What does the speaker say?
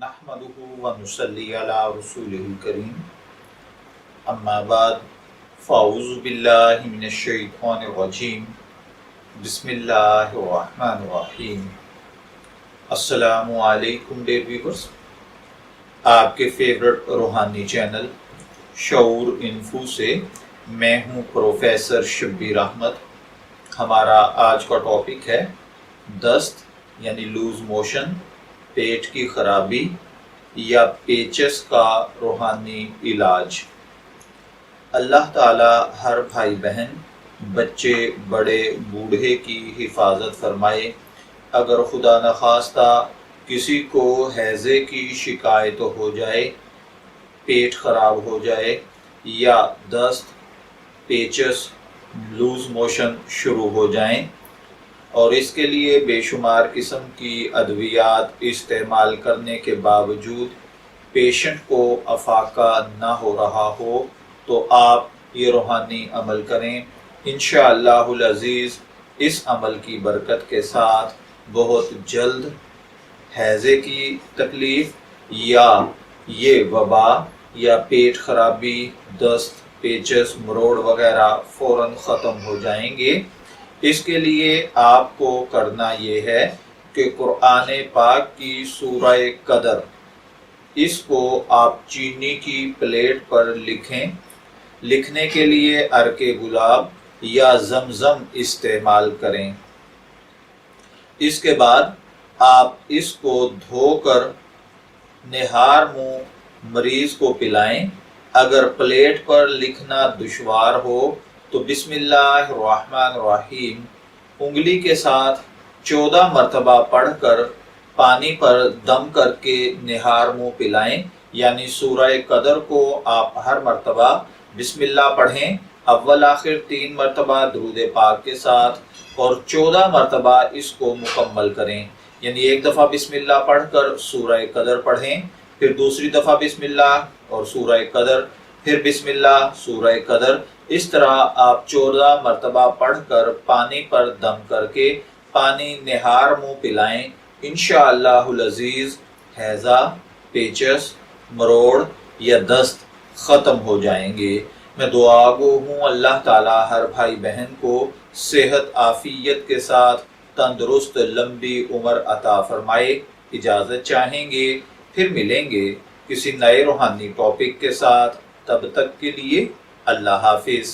नहमदुहु व नुसल्ली अला रसूलिहिल करीम अम्मा बाद फ़ाऊज़ु बिल्लाहि मिनश शैतानिर रजीम बिस्मिल्लाहिर रहमानिर रहीम। अस्सलामु अलैकुम डियर व्यूअर्स, आपके फेवरेट रूहानी चैनल शऊर इन्फो से मैं हूं प्रोफेसर शब्बीर अहमद। हमारा आज का टॉपिक है दस्त यानी लूज मोशन, पेट की खराबी या पेचस का रूहानी इलाज। अल्लाह ताला हर भाई बहन, बच्चे, बड़े, बूढ़े की हिफाजत फरमाए। अगर खुदा न खास्ता किसी को हैज़े की शिकायत हो जाए, पेट खराब हो जाए या दस्त, पेचस, लूज मोशन शुरू हो जाएं और इसके लिए बेशुमार किस्म की अद्वियात इस्तेमाल करने के बावजूद पेशेंट को अफाका ना हो रहा हो, तो आप ये रूहानी अमल करें। इंशाअल्लाहुल अज़ीज़ इस अमल की बरकत के साथ बहुत जल्द हैज़े की तकलीफ़ या ये वबा या पेट खराबी, दस्त, पेचस, मरोड़ वगैरह फ़ौरन ख़त्म हो जाएंगे। इसके लिए आपको करना ये है कि कुरान पाक की सूरह कदर, इसको आप चीनी की प्लेट पर लिखें। लिखने के लिए अर्के गुलाब या जमजम इस्तेमाल करें। इसके बाद आप इसको धोकर निहार मुंह मरीज को पिलाएं। अगर प्लेट पर लिखना दुश्वार हो तो बिस्मिल्लाहिर्रहमानिर्रहीम उंगली के साथ 14 मरतबा पढ़कर पानी पर दम करके निहार मुंह पिलाएं। यानी सूरह कदर को आप हर मरतबा बिस्मिल्लाह पढ़ें, अव्वल आखिर 3 मरतबा दुरूद पाक के साथ और 14 मरतबा इसको मुकम्मल करें। यानी एक दफ़ा बिस्मिल्लाह पढ़कर सूरह कदर पढ़ें, फिर दूसरी दफ़ा बिस्मिल्लाह और सूरह कदर, फिर बिस्मिल्लाह सूरह कदर। इस तरह आप 14 मरतबा पढ़कर पानी पर दम करके पानी निहार मुंह पिलाएं। इंशाअल्लाहुल अज़ीज़ हैज़ा, पेचस, मरोड़ या दस्त ख़त्म हो जाएंगे। मैं दुआ गो हूँ अल्लाह ताला हर भाई बहन को सेहत आफियत के साथ तंदुरुस्त लंबी उम्र अता फरमाए। इजाज़त चाहेंगे, फिर मिलेंगे किसी नए रूहानी टॉपिक के साथ। तब तक के लिए अल्लाह हाफिज़।